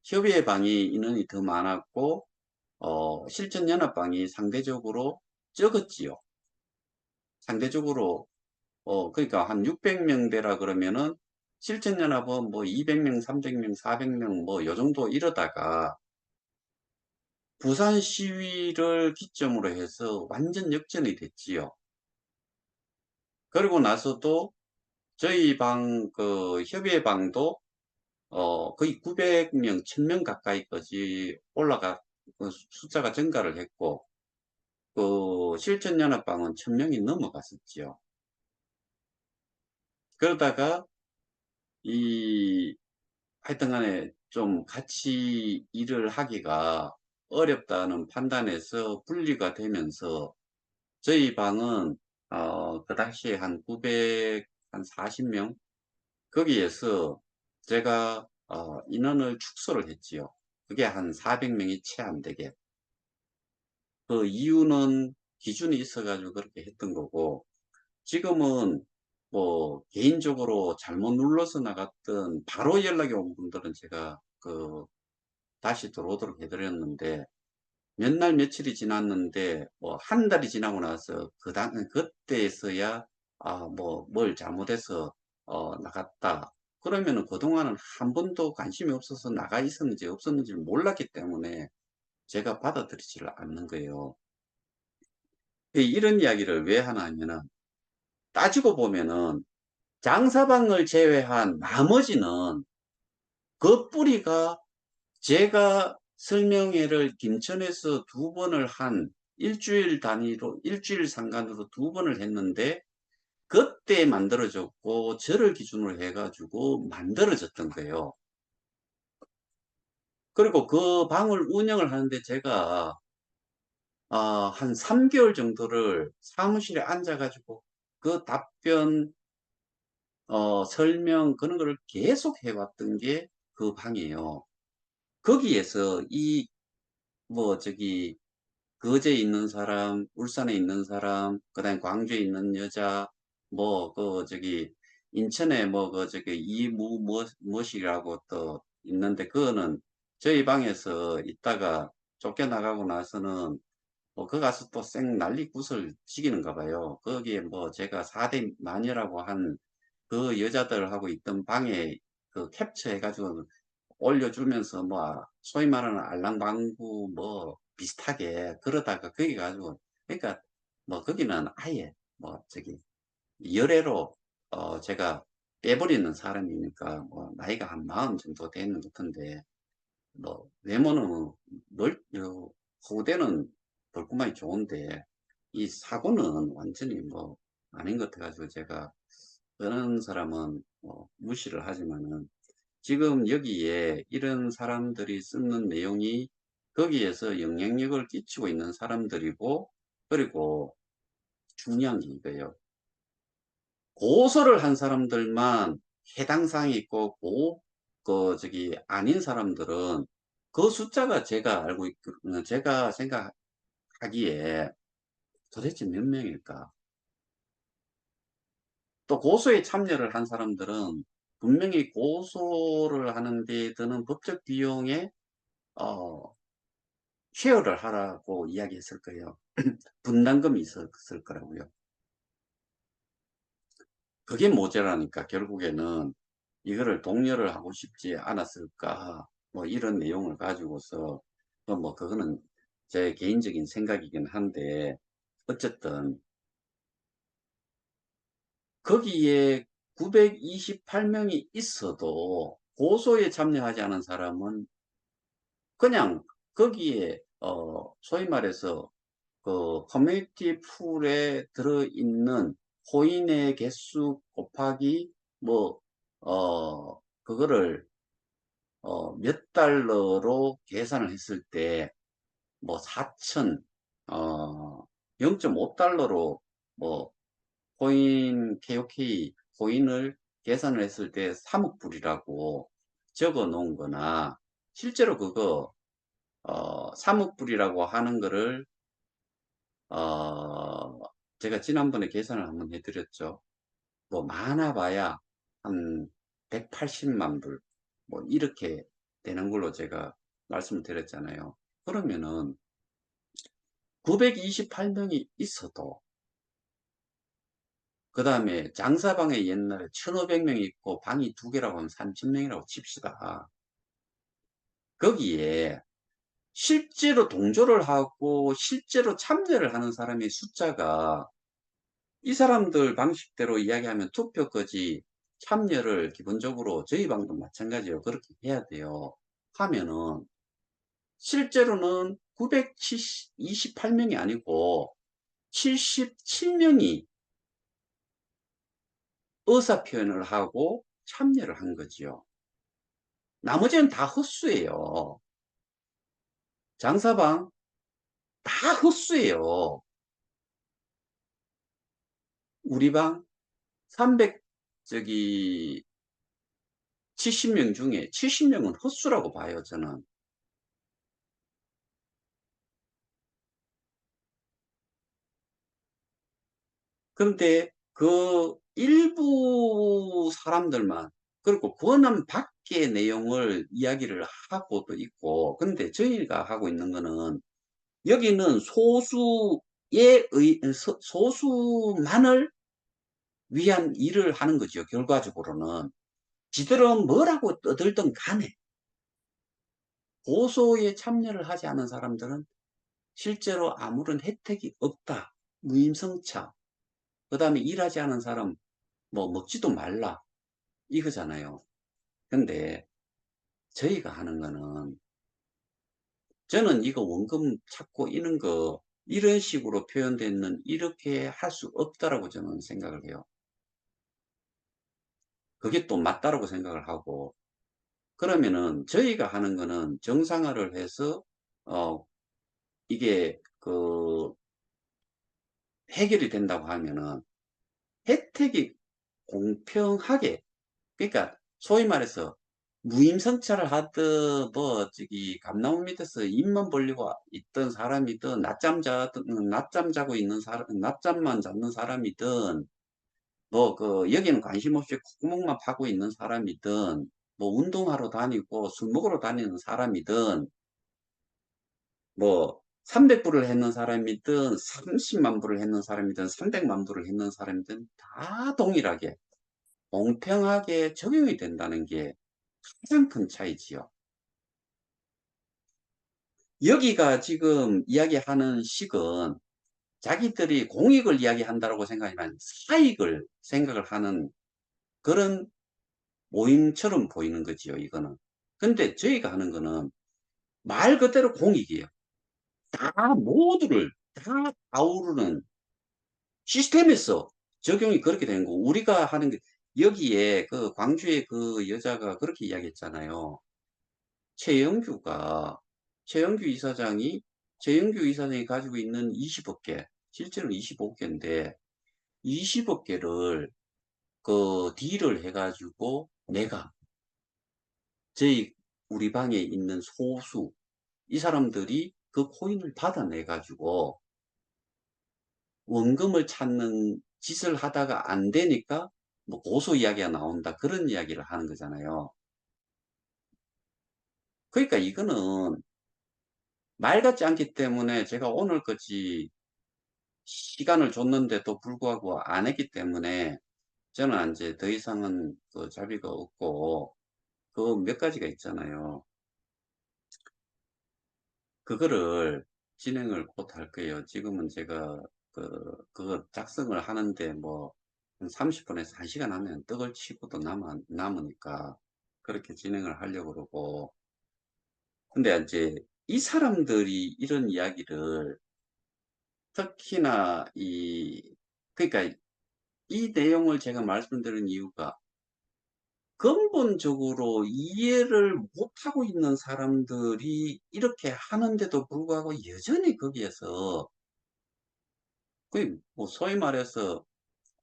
협의회 방이 인원이 더 많았고, 실전 연합방이 상대적으로 적었지요. 상대적으로, 그러니까 한 600명대라 그러면은 실전 연합은 뭐 200명, 300명, 400명 뭐 요 정도 이러다가 부산 시위를 기점으로 해서 완전 역전이 됐지요. 그리고 나서도 저희 방, 그 협의회 방도 거의 900명, 1000명 가까이까지 그 숫자가 증가를 했고, 그 실전연합방은 1000명이 넘어갔었지요. 그러다가 이 하여튼 간에 좀 같이 일을 하기가 어렵다는 판단에서 분리가 되면서 저희 방은 그 당시에 한 900, 한 40명 거기에서 제가 인원을 축소를 했지요. 그게 한 400명이 채 안 되게. 그 이유는 기준이 있어가지고 그렇게 했던 거고, 지금은 뭐 개인적으로 잘못 눌러서 나갔던 바로 연락이 온 분들은 제가 다시 들어오도록 해드렸는데, 몇 날 며칠이 지났는데 뭐 한 달이 지나고 나서 그때에서야 뭐 뭘 잘못해서 나갔다 그러면은 그동안은 한 번도 관심이 없어서 나가 있었는지 없었는지 몰랐기 때문에 제가 받아들이지를 않는 거예요. 이런 이야기를 왜 하나 하면은 따지고 보면은 장사방을 제외한 나머지는 그 뿌리가 제가 설명회를 김천에서 2번을 한 일주일 단위로, 일주일 상간으로 2번을 했는데, 그때 만들어졌고, 저를 기준으로 해가지고 만들어졌던 거예요. 그리고 그 방을 운영을 하는데 제가, 한 3개월 정도를 사무실에 앉아가지고 그 답변, 설명, 그런 거를 계속 해왔던 게 그 방이에요. 거기에서 저기, 거제에 있는 사람, 울산에 있는 사람, 그다음에 광주에 있는 여자, 저기, 인천에 저기, 무엇이라고 또 있는데, 그거는 저희 방에서 있다가 쫓겨나가고 나서는, 그 가서 또 쌩 난리 굿을 지기는가 봐요. 거기에 제가 4대 마녀라고 한 그 여자들하고 있던 방에 캡처해가지고 올려주면서 소위 말하는 알랑방구 비슷하게 그러다가 거기 가지고 그러니까 거기는 아예 저기 열애로 제가 빼버리는 사람이니까 나이가 한 40 정도 되는 것 같은데 외모는 후대는 벌꾸만이 좋은데 이 사고는 완전히 아닌 것 같아가지고 제가 그런 사람은 무시를 하지만은 지금 여기에 이런 사람들이 쓰는 내용이 거기에서 영향력을 끼치고 있는 사람들이고, 그리고 중요한 게 이거예요. 고소를 한 사람들만 해당 사항이 있고, 아닌 사람들은 그 숫자가 제가 생각하기에 도대체 몇 명일까? 또 고소에 참여를 한 사람들은 분명히 고소를 하는 데 드는 법적 비용에 어, 쉐어를 하라고 이야기했을 거예요. 분담금이 있었을 거라고요. 그게 모자라니까 결국에는 이거를 독려를 하고 싶지 않았을까 이런 내용을 가지고서 그거는 제 개인적인 생각이긴 한데 어쨌든 거기에 928명이 있어도 고소에 참여하지 않은 사람은 그냥 거기에 소위 말해서 그 커뮤니티 풀에 들어있는 코인의 개수 곱하기 그거를 몇 달러로 계산을 했을 때 4천 0.5달러로 뭐 코인 KOK 코인을 계산을 했을 때 3억 불이라고 적어 놓은 거나 실제로 그거 3억 불이라고 하는 거를 어, 제가 지난번에 계산을 한번 해드렸죠. 많아봐야 한 180만 불. 뭐 이렇게 되는 걸로 제가 말씀을 드렸잖아요. 그러면은 928명이 있어도 그 다음에 장사방에 옛날에 1500명이 있고 방이 2개라고 하면 3000명이라고 칩시다. 거기에 실제로 동조를 하고 실제로 참여를 하는 사람의 숫자가 이 사람들 방식대로 이야기하면 투표까지 참여를 기본적으로 저희 방도 마찬가지예요. 그렇게 해야 돼요. 하면은 실제로는 928명이 아니고 77명이 의사표현을 하고 참여를 한 거지요. 나머지는 다 헛수예요. 장사방 다 헛수예요. 우리 방 300 저기 70명 중에 70명은 헛수라고 봐요, 저는. 근데 그 일부 사람들만, 그리고 권한 밖의 내용을 이야기를 하고도 있고, 근데 저희가 하고 있는 거는 여기는 소수만을 위한 일을 하는 거죠. 결과적으로는 지들은 뭐라고 떠들든 간에 고소에 참여를 하지 않은 사람들은 실제로 아무런 혜택이 없다. 무임승차. 그 다음에 일하지 않은 사람 뭐 먹지도 말라. 이거잖아요. 근데 저희가 하는 거는, 저는 이거 원금 찾고 이런 거 이런 식으로 표현되는 이렇게 할 수 없다라고 저는 생각을 해요. 그게 또 맞다라고 생각을 하고, 그러면은 저희가 하는 거는 정상화를 해서 어 이게 그 해결이 된다고 하면은 혜택이 공평하게, 그러니까 소위 말해서 무임승차를 하든 뭐 저기 감나무 밑에서 입만 벌리고 있던 사람이든 낮잠 자고 있는 사람, 낮잠만 자는 사람이든 뭐 그 여기는 관심 없이 콧구멍만 파고 있는 사람이든 뭐 운동하러 다니고 술 먹으러 다니는 사람이든 뭐 300불을 했는 사람이든 30만 불을 했는 사람이든 300만 불을 했는 사람이든 다 동일하게 공평하게 적용이 된다는 게 가장 큰 차이지요. 여기가 지금 이야기하는 식은 자기들이 공익을 이야기한다고 생각하지만 사익을 생각을 하는 그런 모임처럼 보이는 거지요, 이거는. 근데 저희가 하는 거는 말 그대로 공익이에요. 다 모두를 다 아우르는 시스템에서 적용이 그렇게 되는 거고, 우리가 하는 게 여기에 그 광주의 그 여자가 그렇게 이야기했잖아요. 최영규가 최영규 이사장이 가지고 있는 20억 개, 실제로는 25억개인데 20억개를 그 딜을 해가지고 내가 저희 우리 방에 있는 소수 이 사람들이 그 코인을 받아내 가지고 원금을 찾는 짓을 하다가 안 되니까 뭐 고소 이야기가 나온다, 그런 이야기를 하는 거잖아요. 그러니까 이거는 말 같지 않기 때문에 제가 오늘까지 시간을 줬는데도 불구하고 안 했기 때문에 저는 이제 더 이상은 그 자비가 없고, 그 몇 가지가 있잖아요. 그거를 진행을 곧 할 거예요. 지금은 제가 그거 작성을 하는데 뭐 한 30분에서 1시간 하면 떡을 치고도 남으니까 그렇게 진행을 하려고 그러고. 근데 이제 이 사람들이 이런 이야기를 특히나 그러니까 이 내용을 제가 말씀드린 이유가 근본적으로 이해를 못하고 있는 사람들이 이렇게 하는데도 불구하고 여전히 거기에서 뭐 소위 말해서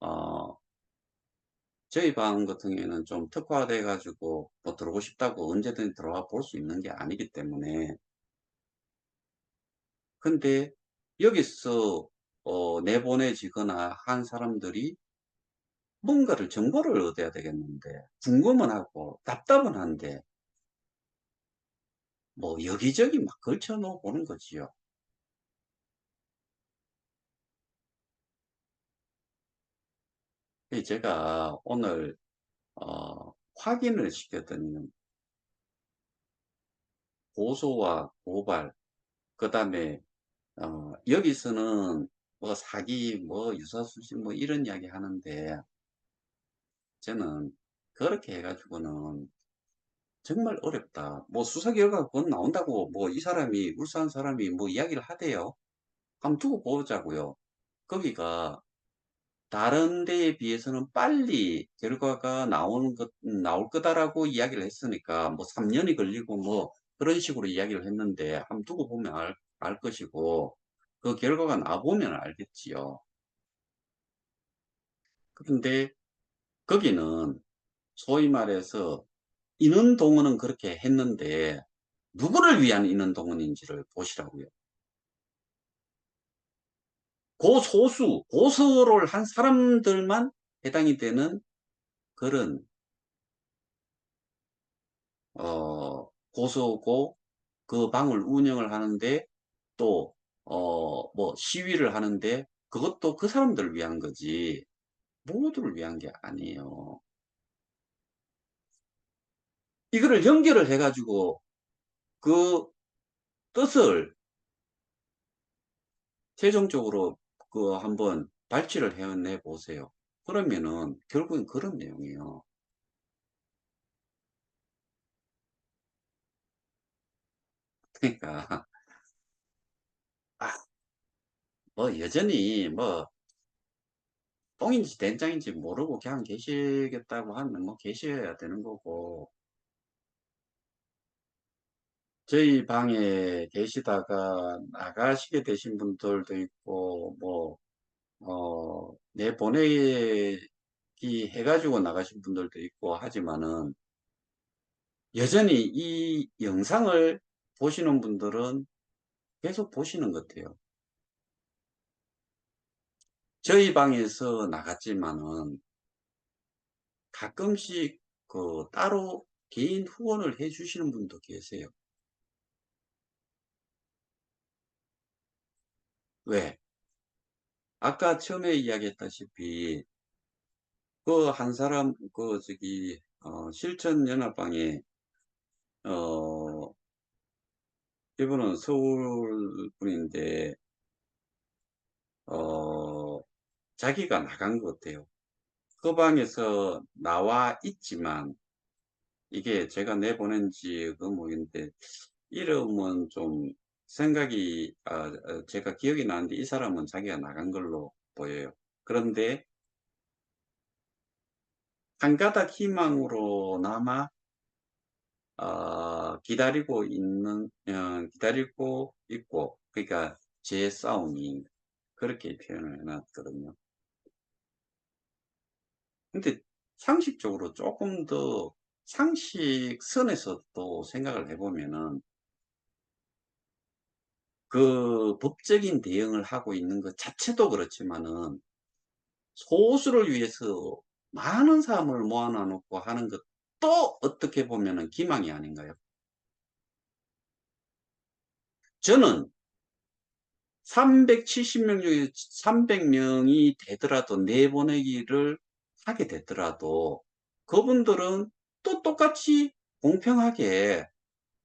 어 저희 방 같은 경우에는 좀 특화돼 가지고 뭐 들어오고 싶다고 언제든 들어와 볼 수 있는 게 아니기 때문에. 근데 여기서 내보내지거나 한 사람들이 뭔가를 정보를 얻어야 되겠는데 궁금은 하고 답답은 한데 뭐 여기저기 막 걸쳐 놓어 보는 거지요. 제가 오늘 확인을 시켰더니 고소와 고발, 그다음에 여기서는 뭐 사기, 뭐 유사수신 뭐 이런 이야기 하는데, 저는 그렇게 해 가지고는 정말 어렵다. 뭐 수사 결과가 곧 나온다고 뭐 이 사람이 울산 사람이 뭐 이야기를 하대요. 한번 두고 보자고요. 거기가 다른 데에 비해서는 빨리 결과가 나올 거다라고 이야기를 했으니까 뭐 3년이 걸리고 뭐 그런 식으로 이야기를 했는데, 한번 두고 보면 알 것이고, 그 결과가 나보면 알겠지요. 그런데 거기는 소위 말해서 인원 동원은 그렇게 했는데 누구를 위한 인원 동원인지를 보시라고요. 고소를 한 사람들만 해당이 되는 그런 고소고, 그 방을 운영을 하는데 또 뭐 시위를 하는데 그것도 그 사람들을 위한 거지 모두를 위한 게 아니에요. 이거를 연결을 해 가지고 그 뜻을 최종적으로 그 한번 발치를 해내 보세요. 그러면은 결국엔 그런 내용이에요. 그러니까 아, 뭐 여전히 뭐 똥인지 된장인지 모르고 그냥 계시겠다고 하면 뭐 계셔야 되는 거고, 저희 방에 계시다가 나가시게 되신 분들도 있고, 뭐, 내보내기 해가지고 나가신 분들도 있고 하지만은, 여전히 이 영상을 보시는 분들은 계속 보시는 것 같아요. 저희 방에서 나갔지만은 가끔씩 그 따로 개인 후원을 해 주시는 분도 계세요. 왜? 아까 처음에 이야기했다시피 그 한 사람 그 저기 실천연합방에 어 이분은 서울 분인데 어 자기가 나간 것 같아요. 그 방에서 나와 있지만, 이게 제가 내보낸 지 그 뭐인데 이름은 좀 생각이 제가 기억이 나는데, 이 사람은 자기가 나간 걸로 보여요. 그런데 한 가닥 희망으로나마 기다리고 있고, 그러니까 제 싸움이, 그렇게 표현을 해 놨거든요. 근데 상식적으로 조금 더 상식선에서 또 생각을 해 보면은 그 법적인 대응을 하고 있는 것 자체도 그렇지만은, 소수를 위해서 많은 사람을 모아놔 놓고 하는 것도 어떻게 보면은 기망이 아닌가요? 저는 370명 중에 300명이 되더라도, 내보내기를 하게 되더라도 그분들은 또 똑같이 공평하게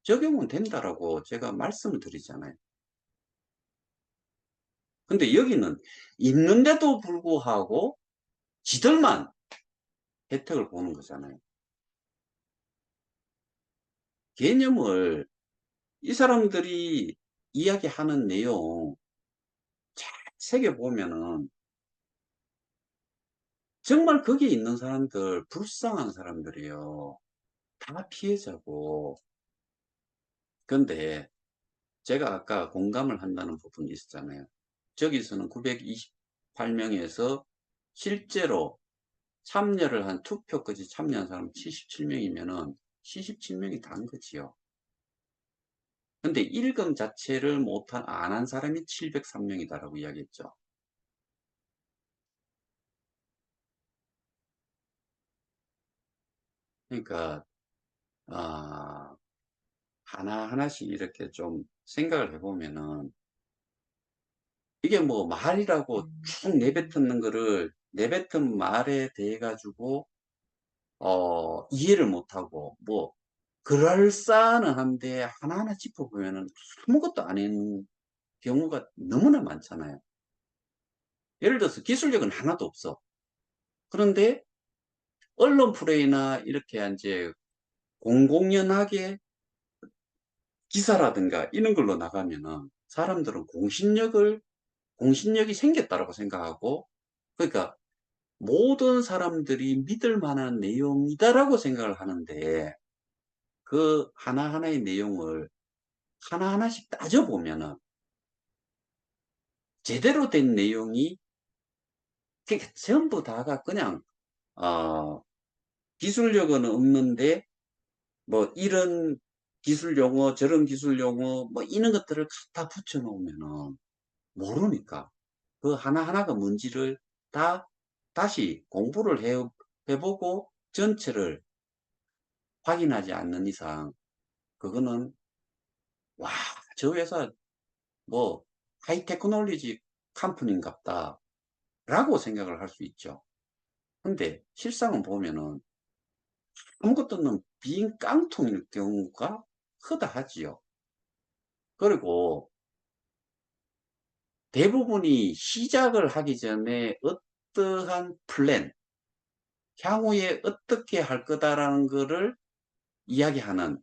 적용은 된다라고 제가 말씀을 드리잖아요. 근데 여기는 있는데도 불구하고 지들만 혜택을 보는 거잖아요. 개념을, 이 사람들이 이야기하는 내용 잘 새겨보면은 정말 거기에 있는 사람들, 불쌍한 사람들이에요. 다 피해자고. 근데 제가 아까 공감을 한다는 부분이 있었잖아요. 저기서는 928명에서 실제로 참여를 한, 투표까지 참여한 사람 77명이면은 77명이 단 거지요. 근데 일금 자체를 안 한 사람이 703명이다라고 이야기했죠. 그러니까, 아, 하나하나씩 이렇게 좀 생각을 해 보면은 이게 뭐 말이라고 쭉 내뱉는 거를 내뱉은 말에 대해 가지고 이해를 못하고 뭐 그럴싸는 한데 하나하나 짚어 보면은 아무것도 아닌 경우가 너무나 많잖아요. 예를 들어서 기술력은 하나도 없어. 그런데 언론 플레이나 이렇게 인제 공공연하게 기사라든가 이런 걸로 나가면은 사람들은 공신력이 생겼다라고 생각하고, 그러니까 '모든 사람들이 믿을 만한 내용이다.'라고 생각을 하는데, 그 하나하나의 내용을 하나하나씩 따져 보면은 제대로 된 내용이 그게 전부 다가 그냥 어 기술력은 없는데 뭐 이런 기술 용어 저런 기술 용어 뭐 이런 것들을 갖다 붙여 놓으면은 모르니까 그 하나하나가 뭔지를 다 다시 공부를 해 보고 전체를 확인하지 않는 이상 그거는 '와 저 회사 뭐 하이 테크놀로지 컴퍼니인갑다.'라고 생각을 할 수 있죠. 근데 실상은 보면은 아무것도 없는 빈 깡통일 경우가 허다하지요. 그리고 대부분이 시작을 하기 전에 어떠한 플랜, 향후에 어떻게 할 거다라는 거를 이야기하는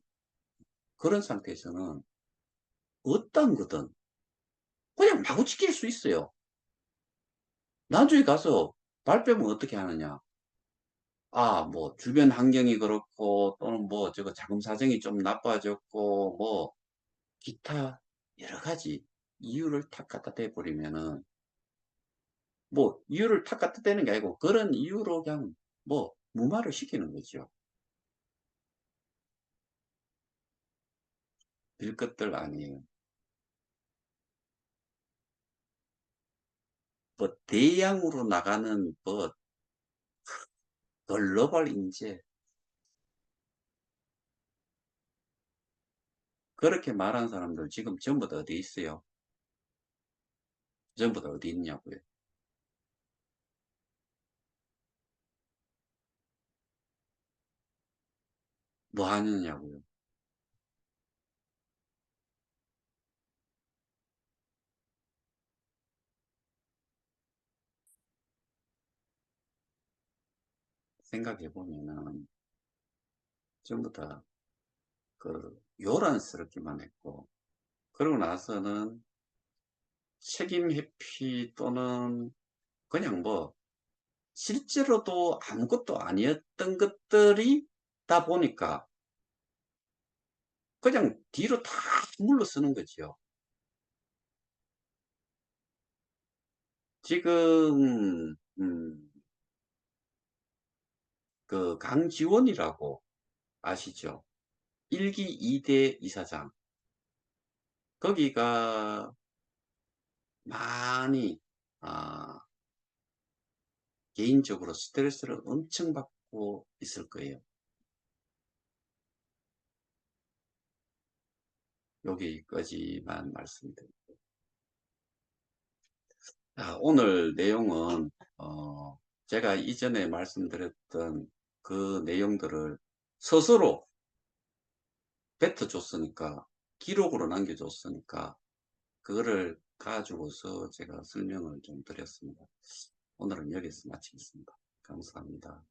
그런 상태에서는 어떤 거든 그냥 마구 지킬 수 있어요. 나중에 가서 발표면 어떻게 하느냐. 뭐 주변 환경이 그렇고 또는 뭐 저거 자금 사정이 좀 나빠졌고 뭐 기타 여러 가지 이유를 탁 갖다 대 버리면은 뭐 이유를 탁 갖다 대는 게 아니고 그런 이유로 그냥 뭐 무마를 시키는 거죠. 될 것들 아니에요. 뭐 대량으로 나가는 뭐 글로벌 인재 그렇게 말하는 사람들 지금 전부 다 어디 있어요? 전부 다 어디 있냐고요. 뭐 하느냐고요. 생각해 보면은 전부 다 그 요란스럽기만 했고 그러고 나서는 책임 회피 또는 그냥 뭐 실제로도 아무것도 아니었던 것들이 다 보니까 그냥 뒤로 다 물러서는 거지요. 지금 그 강지원이라고 아시죠? 1기 2대 이사장. 거기가 많이 아 개인적으로 스트레스를 엄청 받고 있을 거예요. 여기까지만 말씀드립니다. 오늘 내용은 제가 이전에 말씀드렸던 그 내용들을 스스로 뱉어 줬으니까 기록으로 남겨 줬으니까 그거를 가지고서 제가 설명을 좀 드렸습니다. 오늘은 여기서 마치겠습니다. 감사합니다.